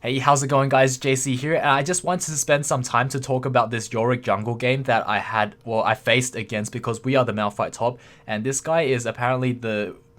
Hey, how's it going guys? JaySea here, and I just wanted to spend some time to talk about this Yorick jungle game that I faced against because we are the Malphite top, and this guy is apparently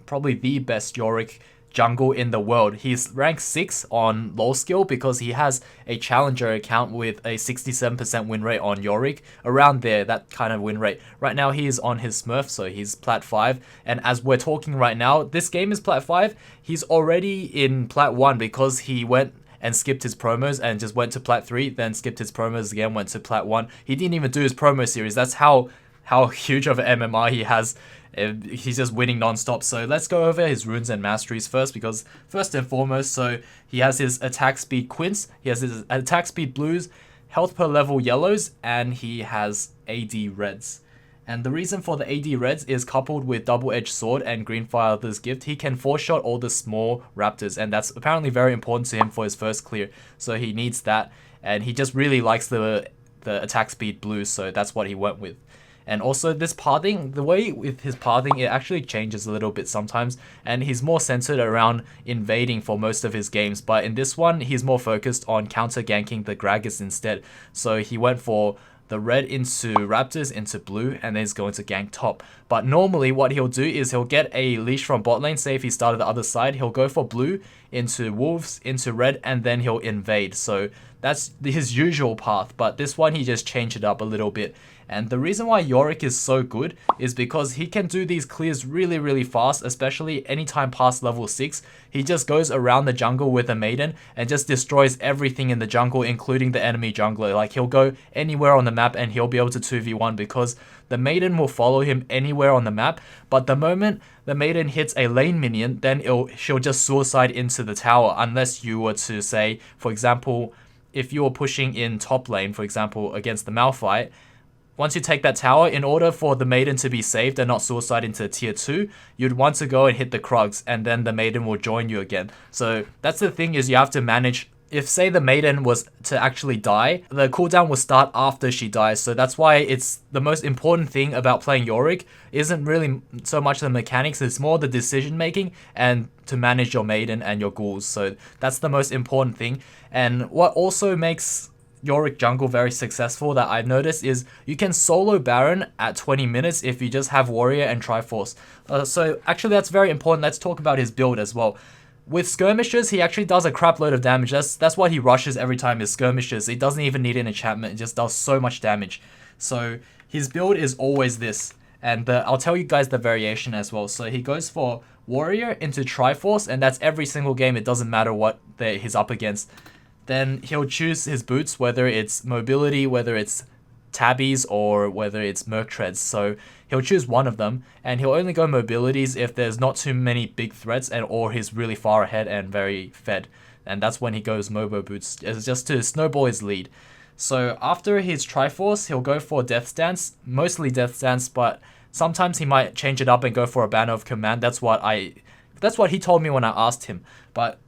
probably the best Yorick jungle in the world. He's ranked 6 on low skill because he has a challenger account with a 67% win rate on Yorick, around there, that kind of win rate. Right now he is on his Smurf, so he's plat 5, and as we're talking right now, this game is plat 5, he's already in plat 1 because he went and skipped his promos and just went to plat 3, then skipped his promos again, went to plat 1. He didn't even do his promo series. That's how huge of an MMR he has. He's just winning non-stop. So let's go over his runes and masteries first, because first and foremost, so he has his attack speed quints, he has his attack speed blues, health per level yellows, and he has AD reds. And the reason for the AD reds is coupled with double-edged sword and Greenfather's gift, he can 4-shot all the small raptors, and that's apparently very important to him for his first clear. So he needs that, and he just really likes the attack speed blues, so that's what he went with. And also this pathing, the way with his pathing, it actually changes a little bit sometimes, and he's more centered around invading for most of his games, but in this one he's more focused on counter ganking the Gragas instead. So he went for the red into raptors into blue, and then he's going to gank top. But normally what he'll do is he'll get a leash from bot lane. Say if he started the other side, he'll go for blue into wolves into red, and then he'll invade. So that's his usual path, but this one he just changed it up a little bit. And the reason why Yorick is so good is because he can do these clears really fast, especially anytime past level 6. He just goes around the jungle with a Maiden and just destroys everything in the jungle, including the enemy jungler. Like, he'll go anywhere on the map and he'll be able to 2v1 because the Maiden will follow him anywhere on the map. But the moment the Maiden hits a lane minion, then she'll just suicide into the tower, unless you were to say, for example, if you were pushing in top lane, for example, against the Malphite, once you take that tower, in order for the Maiden to be saved and not suicide into tier 2, you'd want to go and hit the Krugs, and then the Maiden will join you again. So that's the thing, is you have to manage. If say the Maiden was to actually die, the cooldown will start after she dies. So that's why it's the most important thing about playing Yorick isn't really so much the mechanics, it's more the decision making and to manage your Maiden and your ghouls. So that's the most important thing. And what also makes Yorick jungle very successful that I've noticed is you can solo Baron at 20 minutes if you just have Warrior and Triforce. So actually that's very important. Let's talk about his build as well. With skirmishes, he actually does a crap load of damage. That's why he rushes every time his skirmishes. He doesn't even need an enchantment. It just does so much damage. So his build is always this. And I'll tell you guys the variation as well. So he goes for Warrior into Triforce, and that's every single game. It doesn't matter what he's up against. Then he'll choose his boots, whether it's mobility, whether it's tabbies, or whether it's merc treads. So he'll choose one of them, and he'll only go mobilities if there's not too many big threats or he's really far ahead and very fed. And that's when he goes Mobo boots, just to snowball his lead. So after his Triforce, he'll go for Death Stance, mostly Death Stance, but sometimes he might change it up and go for a Banner of Command. That's what he told me when I asked him. But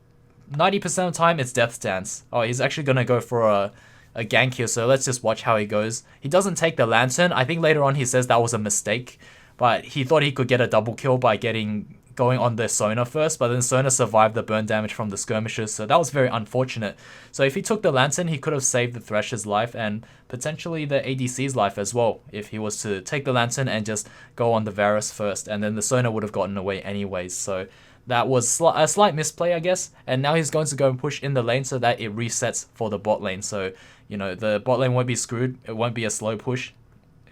90% of the time, it's Death Stance. Oh, he's actually going to go for a gank here, so let's just watch how he goes. He doesn't take the Lantern. I think later on he says that was a mistake, but he thought he could get a double kill by going on the Sona first, but then Sona survived the burn damage from the skirmishes, so that was very unfortunate. So if he took the Lantern, he could have saved the Thresher's life and potentially the ADC's life as well, if he was to take the Lantern and just go on the Varus first, and then the Sona would have gotten away anyways. So that was a slight misplay, I guess. And now he's going to go and push in the lane so that it resets for the bot lane. So, you know, the bot lane won't be screwed. It won't be a slow push.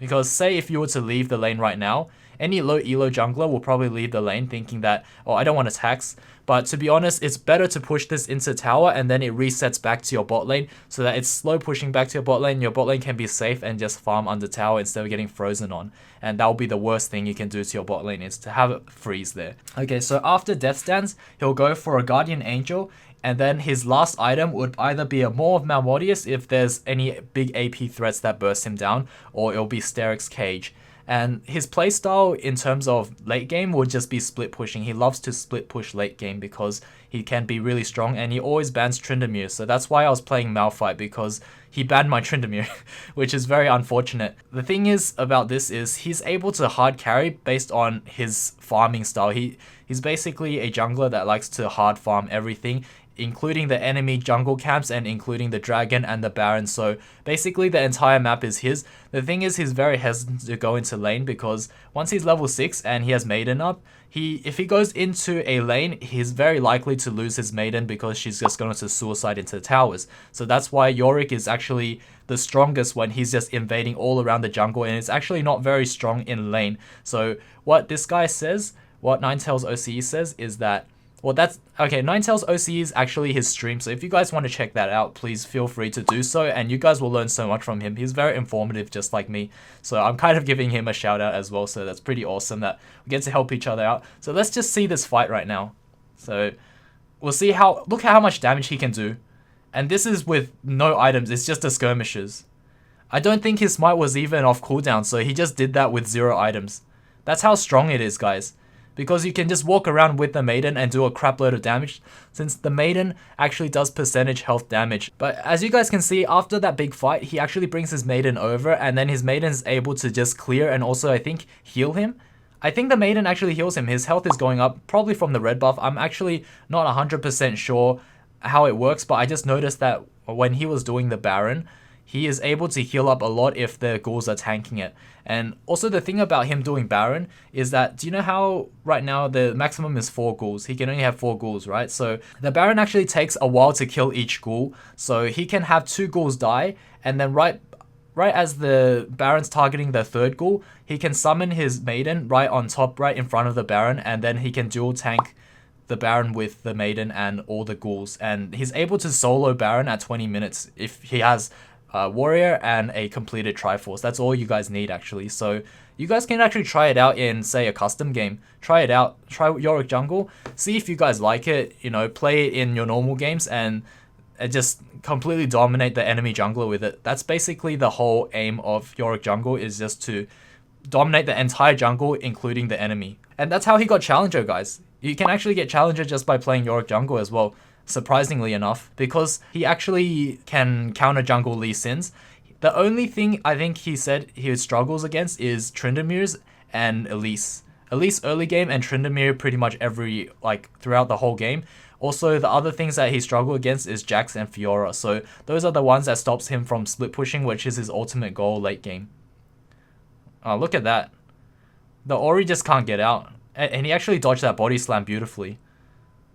Because say if you were to leave the lane right now, any low elo jungler will probably leave the lane thinking that, oh, I don't want attacks. But to be honest, it's better to push this into tower and then it resets back to your bot lane so that it's slow pushing back to your bot lane. Your bot lane can be safe and just farm under tower instead of getting frozen on. And that will be the worst thing you can do to your bot lane, is to have it freeze there. Okay, so after Death Stance, he'll go for a Guardian Angel, and then his last item would either be a Maw of Malmortius if there's any big AP threats that burst him down, or it'll be Steric's Cage. And his playstyle in terms of late game would just be split pushing. He loves to split push late game because he can be really strong, and he always bans Tryndamere. So that's why I was playing Malphite, because he banned my Tryndamere, which is very unfortunate. The thing is about this is he's able to hard carry based on his farming style. He's basically a jungler that likes to hard farm everything, including the enemy jungle camps and including the dragon and the baron. So basically the entire map is his. The thing is, he's very hesitant to go into lane because once he's level 6 and he has Maiden up, if he goes into a lane, he's very likely to lose his Maiden because she's just going to suicide into the towers. So that's why Yorick is actually the strongest when he's just invading all around the jungle, and it's actually not very strong in lane. So what this guy says, what Ninetails OCE says, is that, well, that's okay. Ninetails OCE is actually his stream, so if you guys want to check that out, please feel free to do so, and you guys will learn so much from him. He's very informative, just like me. So I'm kind of giving him a shout out as well. So that's pretty awesome that we get to help each other out. So let's just see this fight right now. So we'll see look at how much damage he can do, and this is with no items. It's just the skirmishes. I don't think his smite was even off cooldown, so he just did that with 0 items. That's how strong it is, guys. Because you can just walk around with the Maiden and do a crap load of damage, since the Maiden actually does percentage health damage. But as you guys can see, after that big fight, he actually brings his Maiden over, and then his Maiden is able to just clear and also, I think, heal him. I think the Maiden actually heals him. His health is going up, probably from the red buff. I'm actually not 100% sure how it works, but I just noticed that when he was doing the Baron, he is able to heal up a lot if the ghouls are tanking it. And also the thing about him doing Baron is that, do you know how right now the maximum is 4 ghouls? He can only have 4 ghouls, right? So the Baron actually takes a while to kill each ghoul. So he can have 2 ghouls die, and then right as the Baron's targeting the 3rd ghoul, he can summon his Maiden right on top, right in front of the Baron, and then he can dual tank the Baron with the Maiden and all the ghouls. And he's able to solo Baron at 20 minutes if he has warrior and a completed Triforce. That's all you guys need, actually. So you guys can actually try it out in, say, a custom game. Try it out. Try Yorick Jungle. See if you guys like it. You know, play it in your normal games and just completely dominate the enemy jungler with it. That's basically the whole aim of Yorick Jungle, is just to dominate the entire jungle, including the enemy. And that's how he got Challenger, guys. You can actually get Challenger just by playing Yorick Jungle as well. Surprisingly enough, because he actually can counter jungle Lee Sin's. The only thing I think he said he struggles against is Tryndamere's and Elise. Elise early game and Tryndamere pretty much throughout the whole game. Also, the other things that he struggled against is Jax and Fiora. So those are the ones that stops him from split pushing, which is his ultimate goal late game. Oh, look at that. The Ori just can't get out. And he actually dodged that body slam beautifully.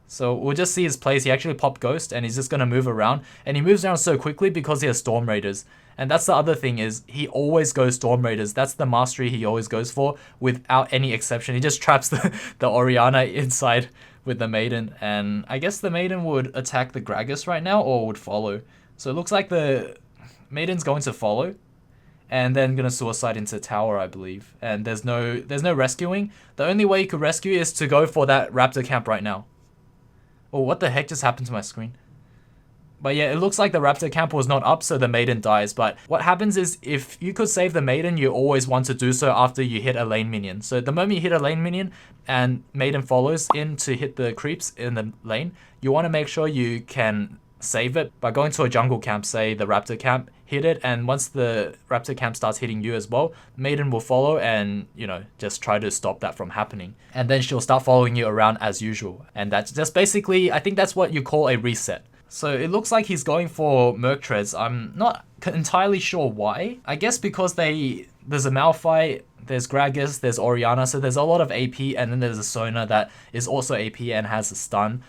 So we'll just see his plays. He actually popped Ghost and he's just going to move around. And he moves around so quickly because he has Storm Raiders. And that's the other thing, is he always goes Storm Raiders. That's the mastery he always goes for without any exception. He just traps the Orianna inside with the Maiden. And I guess the Maiden would attack the Gragas right now or would follow. So it looks like the Maiden's going to follow. And then gonna suicide into tower, I believe. And there's no rescuing. The only way you could rescue is to go for that Raptor camp right now. Oh, what the heck just happened to my screen? But yeah, it looks like the Raptor camp was not up, so the Maiden dies. But what happens is, if you could save the Maiden, you always want to do so after you hit a lane minion. So the moment you hit a lane minion and Maiden follows in to hit the creeps in the lane, you want to make sure you can save it by going to a jungle camp, say the Raptor camp, hit it, and once the Raptor camp starts hitting you as well, Maiden will follow and, you know, just try to stop that from happening. And then she'll start following you around as usual. And that's just basically, I think that's what you call a reset. So it looks like he's going for Merc Treads. I'm not entirely sure why. I guess because there's a Malphite, there's Gragas, there's Orianna, so there's a lot of AP, and then there's a Sona that is also AP and has a stun.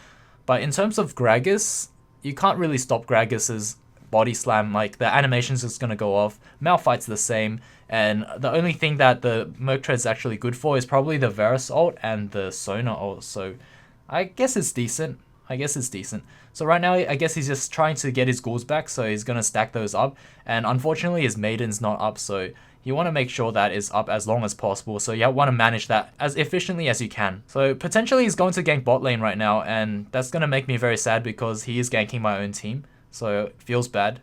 But in terms of Gragas, you can't really stop Gragas's body slam. Like, the animation's just gonna go off. Malphite's the same, and the only thing that the Merc Tread's actually good for is probably the Varus ult and the Sona ult. So I guess it's decent. So right now, I guess he's just trying to get his ghouls back, so he's gonna stack those up. And unfortunately, his Maiden's not up, so you want to make sure that is up as long as possible. So you want to manage that as efficiently as you can. So potentially he's going to gank bot lane right now, and that's going to make me very sad because he is ganking my own team. So it feels bad.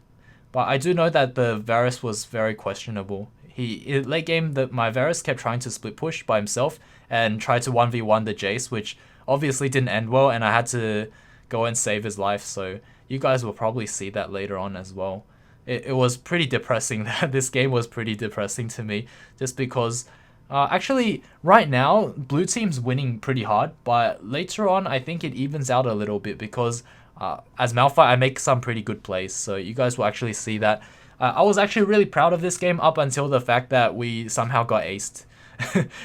But I do know that the Varus was very questionable. Late game, my Varus kept trying to split push by himself and tried to 1v1 the Jace, which obviously didn't end well, and I had to go and save his life. So you guys will probably see that later on as well. It was pretty depressing. This game was pretty depressing to me, just because actually right now blue team's winning pretty hard, but later on I think it evens out a little bit, because As Malphite, I make some pretty good plays, so you guys will actually see that. I was actually really proud of this game up until the fact that we somehow got aced.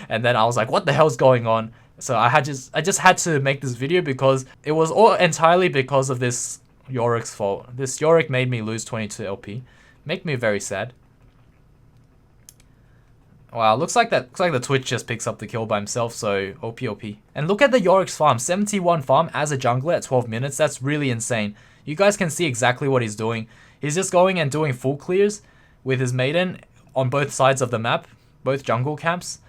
And then I was like, what the hell's going on? So I just had to make this video because it was all entirely because of this Yorick's fault. This Yorick made me lose 22 LP. Make me very sad. Wow, looks like the Twitch just picks up the kill by himself, so OP. And look at the Yorick's farm, 71 farm as a jungler at 12 minutes. That's really insane. You guys can see exactly what he's doing. He's just going and doing full clears with his Maiden on both sides of the map, both jungle camps,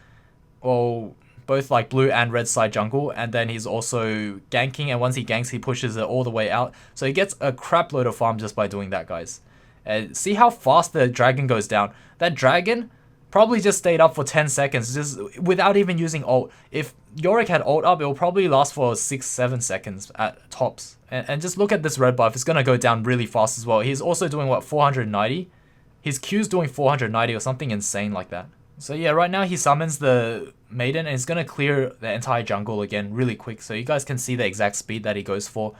or both like blue and red side jungle, and then he's also ganking, and once he ganks, he pushes it all the way out. So he gets a crap load of farm just by doing that, guys. And see how fast the dragon goes down. That dragon probably just stayed up for 10 seconds, just without even using ult. If Yorick had ult up, it will probably last for 6-7 seconds at tops. And just look at this red buff, it's gonna go down really fast as well. He's also doing what, 490? His Q's doing 490 or something insane like that. So yeah, right now he summons the Maiden and he's gonna clear the entire jungle again really quick. So you guys can see the exact speed that he goes for.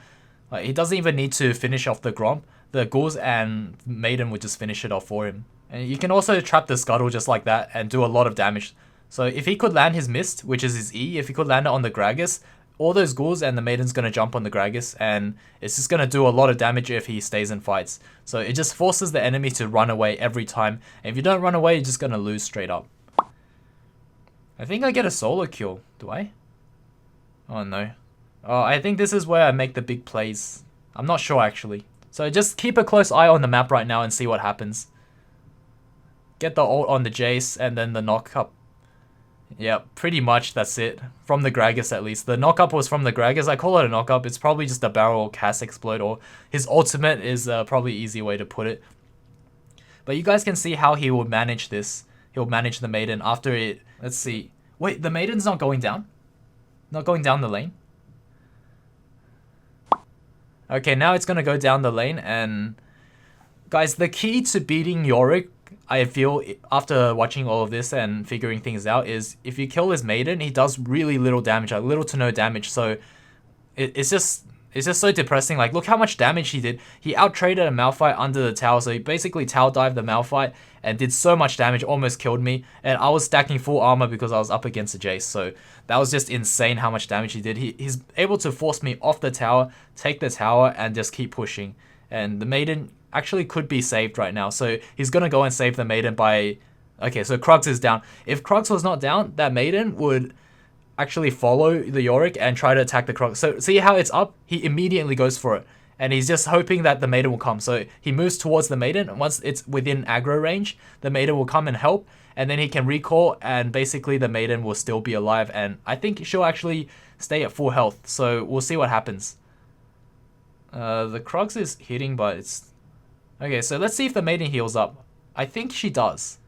He doesn't even need to finish off the Gromp. The ghouls and Maiden would just finish it off for him. And you can also trap the Scuttle just like that and do a lot of damage. So if he could land his Mist, which is his E, if he could land it on the Gragas, all those ghouls and the Maiden's going to jump on the Gragas, and it's just going to do a lot of damage if he stays in fights. So it just forces the enemy to run away every time. And if you don't run away, you're just going to lose straight up. I think I get a solo kill. Do I? Oh no. Oh, I think this is where I make the big plays. I'm not sure actually. So just keep a close eye on the map right now and see what happens. Get the ult on the Jace and then the knock up. Yeah, pretty much that's it. From the Gragas at least. The knock up was from the Gragas. I call it a knock up. It's probably just a barrel or cast explode, or his ultimate is probably an easy way to put it. But you guys can see how he will manage this. He'll manage the Maiden after it. Let's see. Wait, the Maiden's not going down? Not going down the lane? Okay, now it's going to go down the lane, and guys, the key to beating Yorick, I feel, after watching all of this and figuring things out, is if you kill his Maiden, he does really little damage, like little to no damage. So it's just so depressing. Like, look how much damage he did. He out-traded a Malphite under the tower, so he basically tower dived the Malphite and did so much damage, almost killed me. And I was stacking full armor because I was up against a Jace, so that was just insane how much damage he did. He's able to force me off the tower, take the tower, and just keep pushing. And the Maiden actually could be saved right now, so he's gonna go and save the Maiden by... Okay, so Krugs is down. If Krugs was not down, that Maiden would actually follow the Yorick and try to attack the Krugs. So see how it's up? He immediately goes for it. And he's just hoping that the Maiden will come. So he moves towards the Maiden, and once it's within aggro range, the Maiden will come and help, and then he can recall, and basically the Maiden will still be alive, and I think she'll actually stay at full health. So we'll see what happens. The Krugs is hitting, but it's... Okay, so let's see if the Maiden heals up. I think she does.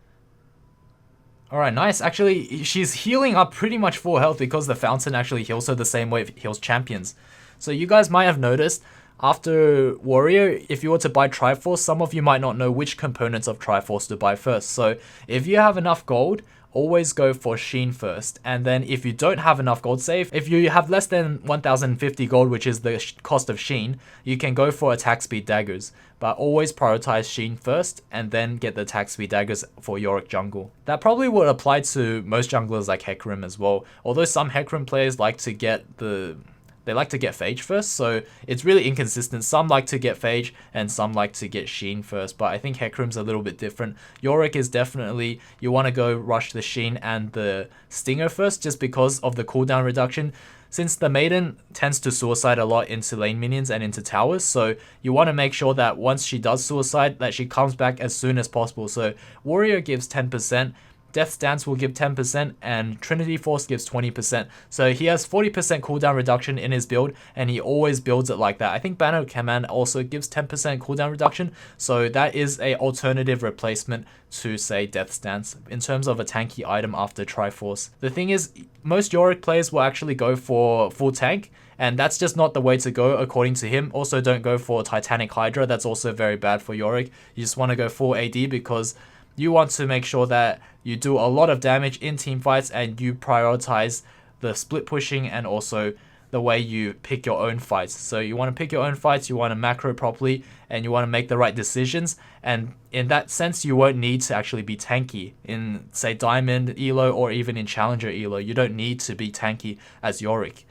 Alright, nice. Actually, she's healing up pretty much full health because the Fountain actually heals her the same way it heals champions. So you guys might have noticed, after Warrior, if you were to buy Triforce, some of you might not know which components of Triforce to buy first. So if you have enough gold, always go for Sheen first. And then if you don't have enough gold save, if you have less than 1050 gold, which is the cost of Sheen, you can go for attack speed daggers. But always prioritize Sheen first and then get the attack speed daggers for Yorick jungle. That probably would apply to most junglers like Hecarim as well. Although some Hecarim players like to get Phage first, so it's really inconsistent. Some like to get Phage and some like to get Sheen first, but I think Hecarim's a little bit different. Yorick is definitely, you want to go rush the Sheen and the Stinger first just because of the cooldown reduction. Since the Maiden tends to suicide a lot into lane minions and into towers, so you want to make sure that once she does suicide, that she comes back as soon as possible. So Warrior gives 10%, Death's Dance will give 10%, and Trinity Force gives 20%. So he has 40% cooldown reduction in his build, and he always builds it like that. I think Banner Command also gives 10% cooldown reduction, so that is a alternative replacement to, say, Death's Dance in terms of a tanky item after Triforce. The thing is, most Yorick players will actually go for full tank, and that's just not the way to go according to him. Also, don't go for Titanic Hydra, that's also very bad for Yorick. You just want to go full AD because you want to make sure that you do a lot of damage in team fights and you prioritize the split pushing and also the way you pick your own fights. So you want to pick your own fights, you want to macro properly, and you want to make the right decisions. And in that sense, you won't need to actually be tanky. In, say, Diamond Elo or even in Challenger Elo, you don't need to be tanky as Yorick.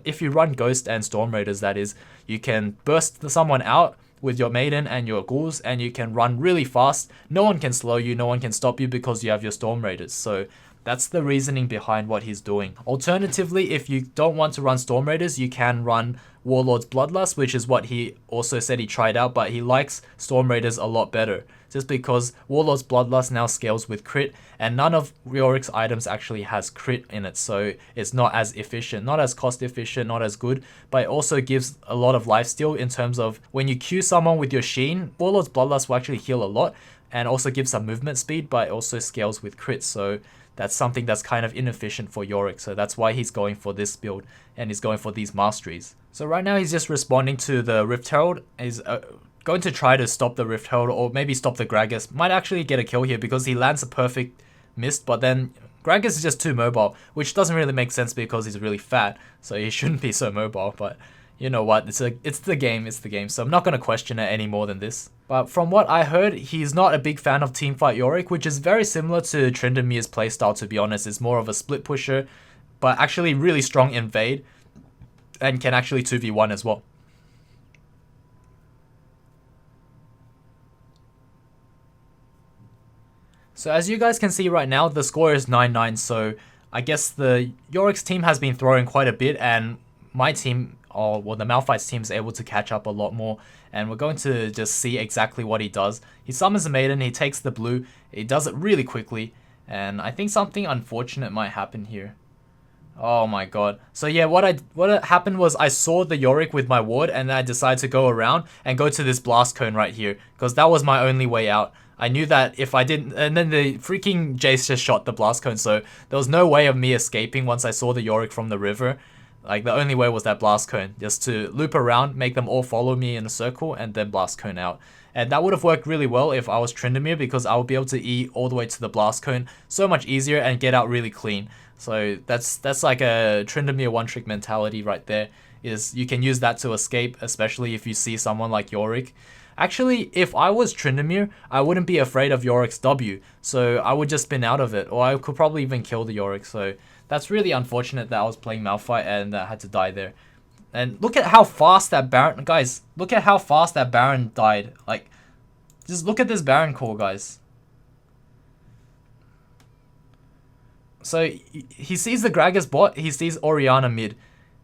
If you run Ghost and Storm Raiders, that is, you can burst someone out with your Maiden and your ghouls, and you can run really fast. No one can slow you, no one can stop you because you have your Storm Raiders. So that's the reasoning behind what he's doing. Alternatively, if you don't want to run Storm Raiders, you can run Warlord's Bloodlust, which is what he also said he tried out, but he likes Storm Raiders a lot better. Just because Warlord's Bloodlust now scales with crit, and none of Yorick's items actually has crit in it, so it's not as efficient, not as cost efficient, not as good, but it also gives a lot of lifesteal in terms of when you Q someone with your Sheen, Warlord's Bloodlust will actually heal a lot, and also give some movement speed, but it also scales with crit, so that's something that's kind of inefficient for Yorick, so that's why he's going for this build, and he's going for these masteries. So right now he's just responding to the Rift Herald. He's going to try to stop the Rift Herald, or maybe stop the Gragas. Might actually get a kill here because he lands a perfect mist, but then Gragas is just too mobile, which doesn't really make sense because he's really fat, so he shouldn't be so mobile, but you know what, it's the game, so I'm not going to question it any more than this. But from what I heard, he's not a big fan of teamfight Yorick, which is very similar to Tryndamere's playstyle, to be honest. It's more of a split pusher, but actually really strong invade, and can actually 2v1 as well. So as you guys can see right now, the score is 9-9, so I guess the Yoricks team has been throwing quite a bit, and my team, or well, the Malphite's team is able to catch up a lot more, and we're going to just see exactly what he does. He summons a Maiden, he takes the blue, he does it really quickly, and I think something unfortunate might happen here. Oh my god. So yeah, what happened was I saw the Yorick with my ward, and then I decided to go around and go to this blast cone right here, because that was my only way out. I knew that if I didn't, and then the freaking Jace just shot the blast cone, so there was no way of me escaping once I saw the Yorick from the river. Like, the only way was that blast cone, just to loop around, make them all follow me in a circle, and then blast cone out. And that would have worked really well if I was Tryndamere, because I would be able to E all the way to the blast cone so much easier and get out really clean. So that's like a Tryndamere one-trick mentality right there, is you can use that to escape, especially if you see someone like Yorick. Actually, if I was Tryndamere, I wouldn't be afraid of Yorick's W, so I would just spin out of it, or I could probably even kill the Yorick, so that's really unfortunate that I was playing Malphite and I had to die there. And look at how fast that Baron, guys, look at how fast that Baron died. Like, just look at this Baron call, guys. So he sees the Gragas bot, he sees Orianna mid,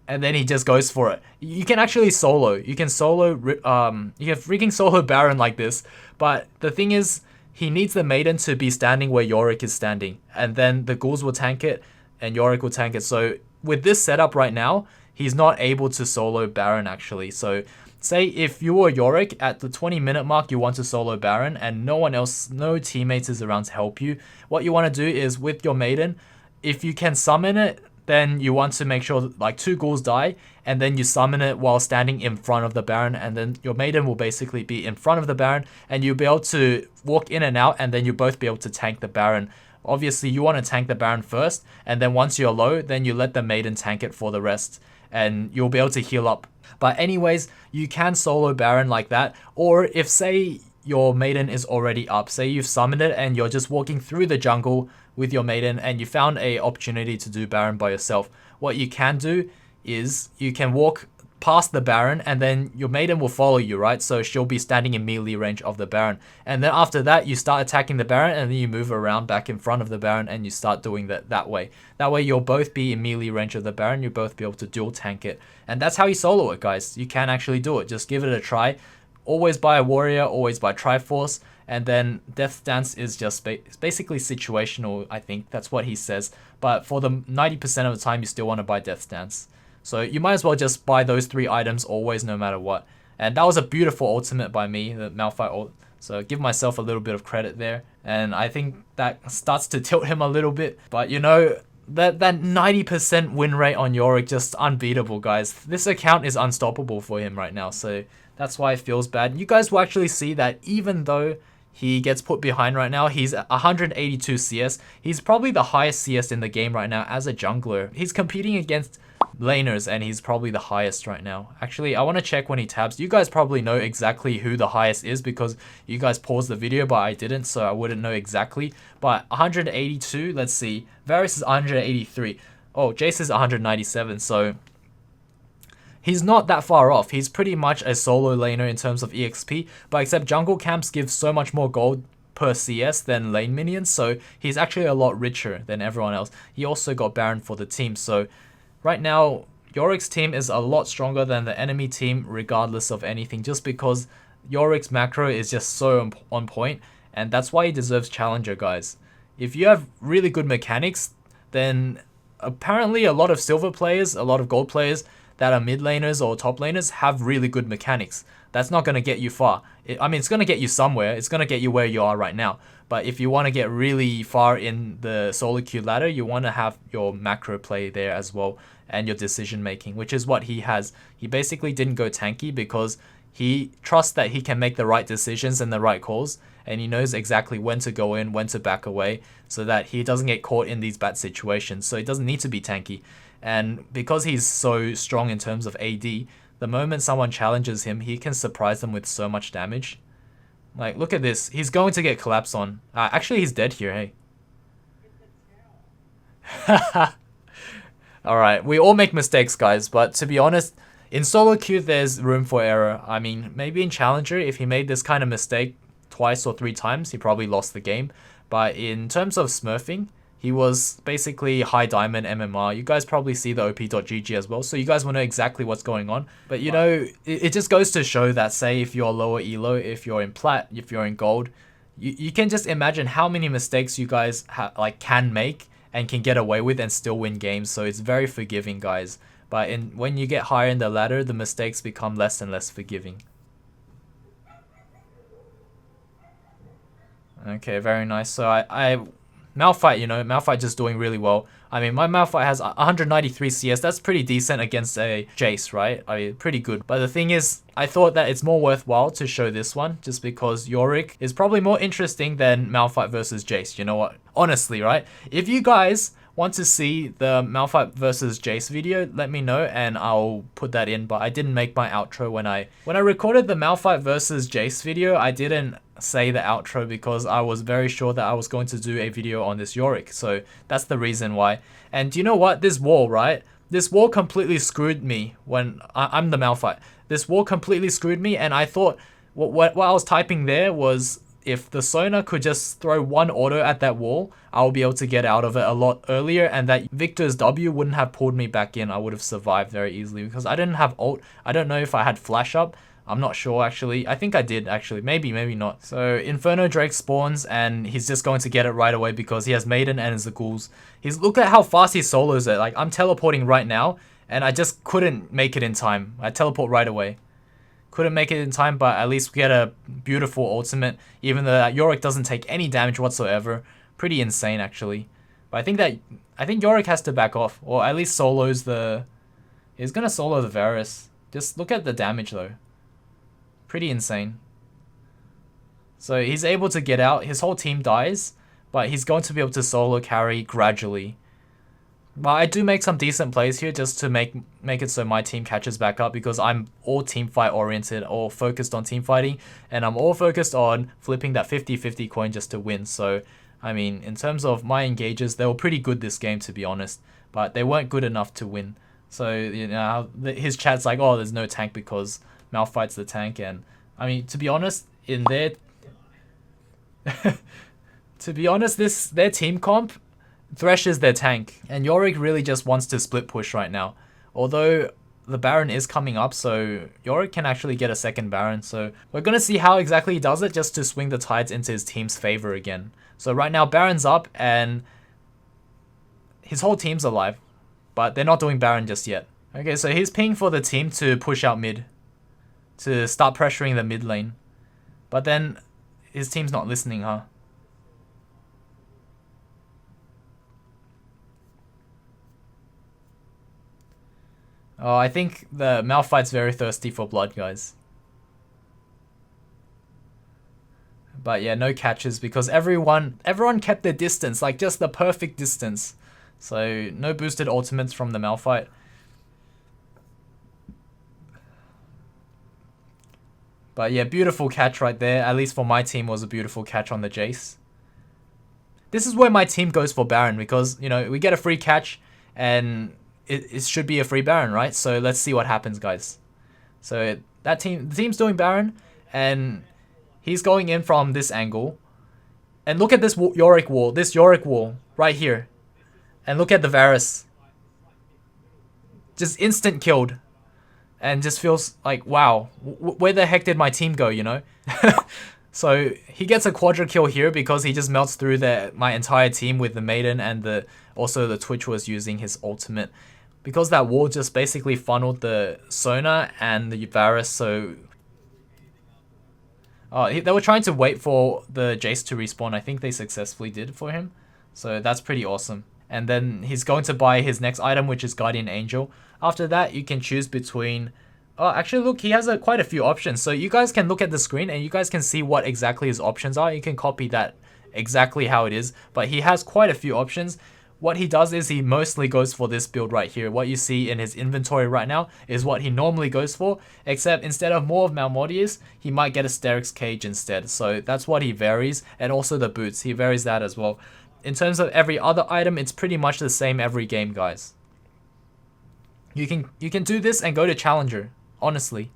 and then he just goes for it. You can actually solo. You can solo, you can freaking solo Baron like this. But the thing is, he needs the Maiden to be standing where Yorick is standing. And then the ghouls will tank it, and Yorick will tank it. So with this setup right now, he's not able to solo Baron actually. So say if you were Yorick at the 20-minute mark, you want to solo Baron, and no one else, no teammates is around to help you. What you want to do is with your Maiden, if you can summon it, then you want to make sure that, like, 2 ghouls die, and then you summon it while standing in front of the Baron, and then your Maiden will basically be in front of the Baron, and you'll be able to walk in and out, and then you'll both be able to tank the Baron. Obviously, you want to tank the Baron first, and then once you're low, then you let the Maiden tank it for the rest, and you'll be able to heal up. But anyways, you can solo Baron like that, or if, say, your Maiden is already up, say you've summoned it and you're just walking through the jungle with your Maiden and you found a opportunity to do Baron by yourself, what you can do is you can walk past the Baron and then your Maiden will follow you, right? So she'll be standing in melee range of the Baron, and then after that you start attacking the Baron, and then you move around back in front of the Baron and you start doing that way. That way you'll both be in melee range of the Baron, you'll both be able to dual tank it, and that's how you solo it, guys. You can actually do it. Just give it a try. Always buy a warrior, always buy Triforce, and then Death Stance is just basically situational, I think. That's what he says. But for the 90% of the time, you still want to buy Death Stance. So you might as well just buy those 3 items always, no matter what. And that was a beautiful ultimate by me, the Malphite ult. So give myself a little bit of credit there. And I think that starts to tilt him a little bit. But you know, that 90% win rate on Yorick, just unbeatable, guys. This account is unstoppable for him right now. So that's why it feels bad. You guys will actually see that even though he gets put behind right now, he's 182 CS. He's probably the highest CS in the game right now as a jungler. He's competing against laners, and he's probably the highest right now. Actually, I want to check when he tabs. You guys probably know exactly who the highest is because you guys paused the video, but I didn't, so I wouldn't know exactly. But 182, let's see. Varus is 183. Oh, JaySea is 197, so he's not that far off. He's pretty much a solo laner in terms of EXP, but except jungle camps give so much more gold per CS than lane minions, so he's actually a lot richer than everyone else. He also got Baron for the team, so right now Yoricks' team is a lot stronger than the enemy team regardless of anything, just because Yoricks' macro is just so on point, and that's why he deserves Challenger, guys. If you have really good mechanics, then apparently a lot of silver players, a lot of gold players that are mid laners or top laners have really good mechanics. That's not going to get you far. I mean, it's going to get you somewhere. It's going to get you where you are right now. But if you want to get really far in the solo queue ladder, you want to have your macro play there as well and your decision making, which is what he has. He basically didn't go tanky because he trusts that he can make the right decisions and the right calls, and he knows exactly when to go in, when to back away, so that he doesn't get caught in these bad situations. So he doesn't need to be tanky. And because he's so strong in terms of AD, the moment someone challenges him, he can surprise them with so much damage. Like, look at this. He's going to get collapsed on. Actually, he's dead here, hey. Alright, we all make mistakes, guys, but to be honest, in solo queue, there's room for error. I mean, maybe in Challenger, if he made this kind of mistake twice or 3 times, he probably lost the game. But in terms of smurfing, he was basically high diamond MMR. You guys probably see the op.gg as well, so you guys will know exactly what's going on. But you know, it just goes to show that, say, if you're lower elo, if you're in plat, if you're in gold, you can just imagine how many mistakes you guys can make and can get away with and still win games. So it's very forgiving, guys. But when you get higher in the ladder, the mistakes become less and less forgiving. Okay, very nice. So I Malphite, you know, Malphite just doing really well. I mean, my Malphite has 193 CS. That's pretty decent against a Jace, right? I mean, pretty good. But the thing is, I thought that it's more worthwhile to show this one just because Yorick is probably more interesting than Malphite versus Jace. You know what? Honestly, right? If you guys want to see the Malphite versus Jace video, let me know and I'll put that in. But I didn't make my outro when I recorded the Malphite versus Jace video. I didn't say the outro because I was very sure that I was going to do a video on this Yorick, so that's the reason why. And you know what, this wall, right, this wall completely screwed me when I'm the Malphite. This wall completely screwed me, and I thought what I was typing there was, if the Sona could just throw one auto at that wall, I'll be able to get out of it a lot earlier, and that Victor's W wouldn't have pulled me back in. I would have survived very easily because I didn't have ult. I don't know if I had flash up. I'm not sure, actually. I think I did, actually. Maybe, maybe not. So Inferno Drake spawns, and he's just going to get it right away because he has Maiden and the ghouls. Look at how fast he solos it. Like, I'm teleporting right now, and I just couldn't make it in time. I teleport right away. Couldn't make it in time, but at least we get a beautiful ultimate, even though that Yorick doesn't take any damage whatsoever. Pretty insane, actually. But I think Yorick has to back off, or at least solos the... He's gonna solo the Varus. Just look at the damage, though. Pretty insane. So he's able to get out. His whole team dies, but he's going to be able to solo carry gradually. But I do make some decent plays here just to make it so my team catches back up, because I'm all team fight oriented, all focused on team fighting, and I'm all focused on flipping that 50-50 coin just to win. So, I mean, in terms of my engages, they were pretty good this game, to be honest, but they weren't good enough to win. So, you know, his chat's like, oh, there's no tank because Malphite's the tank. And I mean, to be honest, in their their team comp, Thresh is their tank, and Yorick really just wants to split push right now. Although the Baron is coming up, so Yorick can actually get a second Baron. So we're gonna see how exactly he does it, just to swing the tides into his team's favor again. So right now Baron's up and his whole team's alive, but they're not doing Baron just yet. Okay, so he's pinging for the team to push out mid, to start pressuring the mid lane. But then his team's not listening, huh? Oh, I think the Malphite's very thirsty for blood, guys. But yeah, no catches because everyone kept their distance, like just the perfect distance. So no boosted ultimates from the Malphite. But yeah, beautiful catch right there. At least for my team, was a beautiful catch on the Jace. This is where my team goes for Baron because, you know, we get a free catch and it should be a free Baron, right? So let's see what happens, guys. So the team's doing Baron and he's going in from this angle. And look at this Yorick wall right here. And look at the Varus. Just instant killed. And just feels like, wow, where the heck did my team go, you know? So he gets a quadra kill here because he just melts through my entire team with the Maiden and also the Twitch was using his ultimate. Because that wall just basically funneled the Sona and the Varus, so... they were trying to wait for the Jace to respawn. I think they successfully did for him. So that's pretty awesome. And then he's going to buy his next item, which is Guardian Angel. After that, you can choose between... Oh, actually, look, he has quite a few options. So you guys can look at the screen and you guys can see what exactly his options are. You can copy that exactly how it is. But he has quite a few options. What he does is he mostly goes for this build right here. What you see in his inventory right now is what he normally goes for. Except instead of more of Malmortius, he might get a Sterix Cage instead. So that's what he varies. And also the boots. He varies that as well. In terms of every other item, it's pretty much the same every game, guys. You can do this and go to Challenger. Honestly.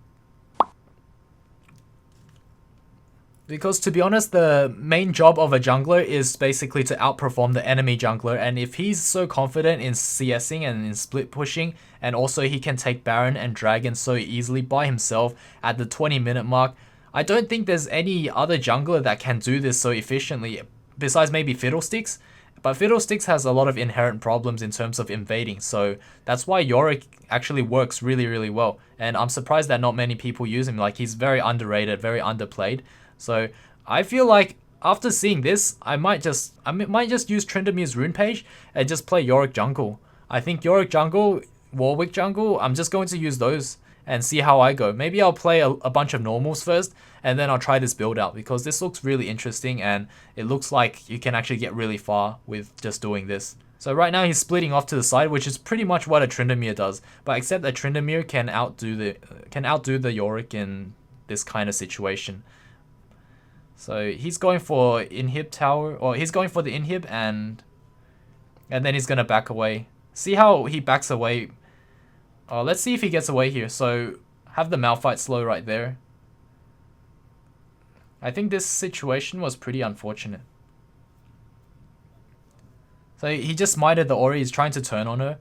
Because to be honest, the main job of a jungler is basically to outperform the enemy jungler. And if he's so confident in CSing and in split pushing, and also he can take Baron and Dragon so easily by himself at the 20-minute mark, I don't think there's any other jungler that can do this so efficiently, besides maybe Fiddlesticks. But Fiddlesticks has a lot of inherent problems in terms of invading, so that's why Yorick actually works really, really well. And I'm surprised that not many people use him. Like, he's very underrated, very underplayed. So I feel like after seeing this, I might just use Tryndamere's rune page and just play Yorick Jungle. I think Yorick Jungle, Warwick Jungle, I'm just going to use those and see how I go. Maybe I'll play a bunch of normals first, and then I'll try this build out because this looks really interesting and it looks like you can actually get really far with just doing this. So right now he's splitting off to the side, which is pretty much what a Tryndamere does, but except that Tryndamere can outdo the Yorick in this kind of situation. So he's going for inhib tower, or he's going for the inhib and then he's gonna back away. See how he backs away. Let's see if he gets away here. So have the Malphite slow right there. I think this situation was pretty unfortunate. So he just smited the Ori. He's trying to turn on her,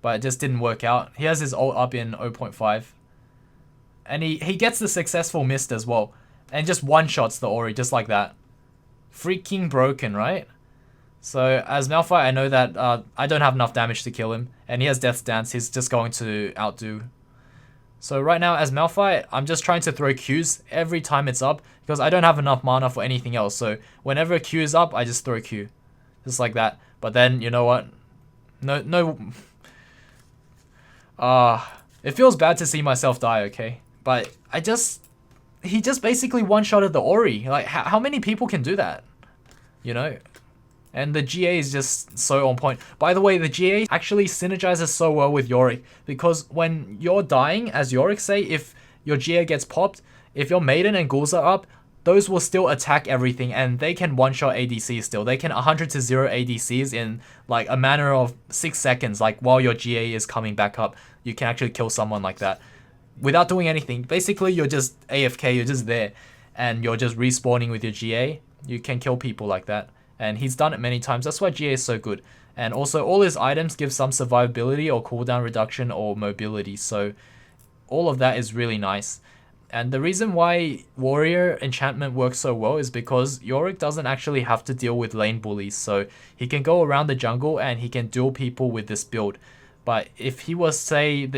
but it just didn't work out. He has his ult up in 0.5. And he gets the successful mist as well. And just one-shots the Ori just like that. Freaking broken, right? So as Malphite, I know that I don't have enough damage to kill him. And he has Death's Dance. He's just going to outdo. So right now as Malphite, I'm just trying to throw Qs every time it's up. Because I don't have enough mana for anything else. So whenever a Q is up, I just throw Q. Just like that. But then, you know what? No. It feels bad to see myself die, okay? But he just basically one-shotted the Ori. Like, how many people can do that? You know? And the GA is just so on point. By the way, the GA actually synergizes so well with Yorick. Because when you're dying, as Yorick say, if your GA gets popped, if your Maiden and Ghouls are up, those will still attack everything. And they can one-shot ADCs still. They can 100 to 0 ADCs in like a matter of 6 seconds. Like while your GA is coming back up, you can actually kill someone like that. Without doing anything. Basically, you're just AFK, you're just there. And you're just respawning with your GA. You can kill people like that. And he's done it many times. That's why GA is so good. And also, all his items give some survivability or cooldown reduction or mobility. So, all of that is really nice. And the reason why Warrior Enchantment works so well is because Yorick doesn't actually have to deal with lane bullies. So, he can go around the jungle and he can duel people with this build. But if he was, say,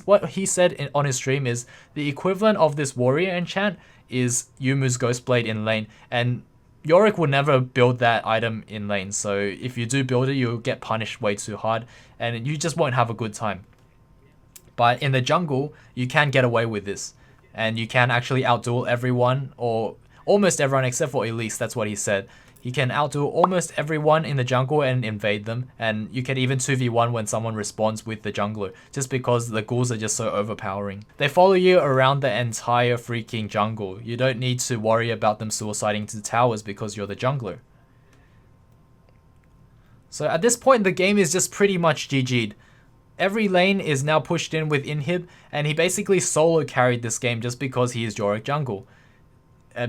what he said on his stream is the equivalent of this Warrior Enchant is Yumu's Ghostblade in lane. And Yorick will never build that item in lane, so if you do build it, you'll get punished way too hard, and you just won't have a good time. But in the jungle, you can get away with this, and you can actually outduel everyone, or almost everyone except for Elise, that's what he said. He can outdo almost everyone in the jungle and invade them, and you can even 2v1 when someone responds with the jungler, just because the ghouls are just so overpowering. They follow you around the entire freaking jungle. You don't need to worry about them suiciding to the towers because you're the jungler. So at this point, the game is just pretty much GG'd. Every lane is now pushed in with inhib, and he basically solo carried this game just because he is Yorick Jungle.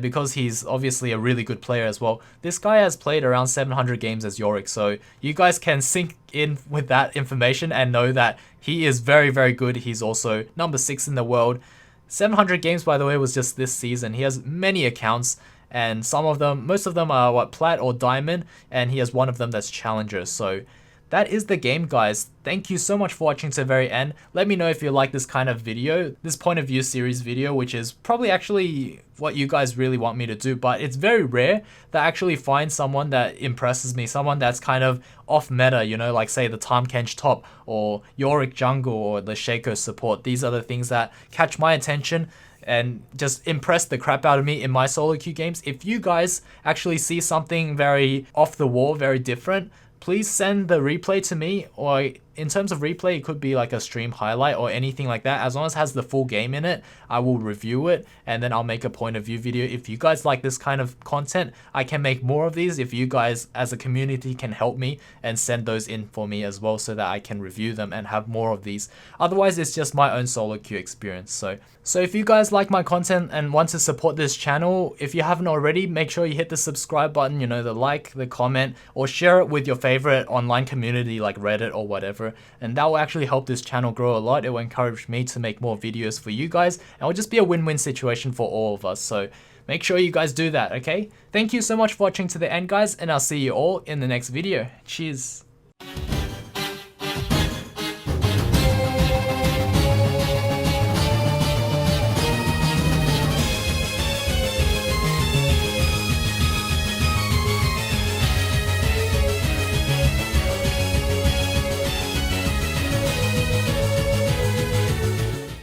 Because he's obviously a really good player as well. This guy has played around 700 games as Yorick, so you guys can sink in with that information and know that he is very, very good. He's also number 6 in the world. 700 games, by the way, was just this season. He has many accounts, and most of them are plat or diamond, and he has one of them that's challenger. So that is the game, guys. Thank you so much for watching to the very end. Let me know if you like this kind of video, this point of view series video, which is probably actually what you guys really want me to do, but it's very rare that I actually find someone that impresses me, someone that's kind of off meta, you know, like say the Tahm top or Yorick Jungle or the Shaco support. These are the things that catch my attention and just impress the crap out of me in my solo queue games. If you guys actually see something very off the wall, very different, please send the replay to me, or in terms of replay, it could be like a stream highlight or anything like that. As long as it has the full game in it, I will review it and then I'll make a point of view video. If you guys like this kind of content, I can make more of these if you guys as a community can help me and send those in for me as well so that I can review them and have more of these. Otherwise, it's just my own solo queue experience. So if you guys like my content and want to support this channel, if you haven't already, make sure you hit the subscribe button, you know, the like, the comment, or share it with your favorite online community like Reddit or whatever. And that will actually help this channel grow a lot. It will encourage me to make more videos for you guys, and it will just be a win-win situation for all of us. So make sure you guys do that, okay? Thank you so much for watching to the end, guys, and I'll see you all in the next video. Cheers.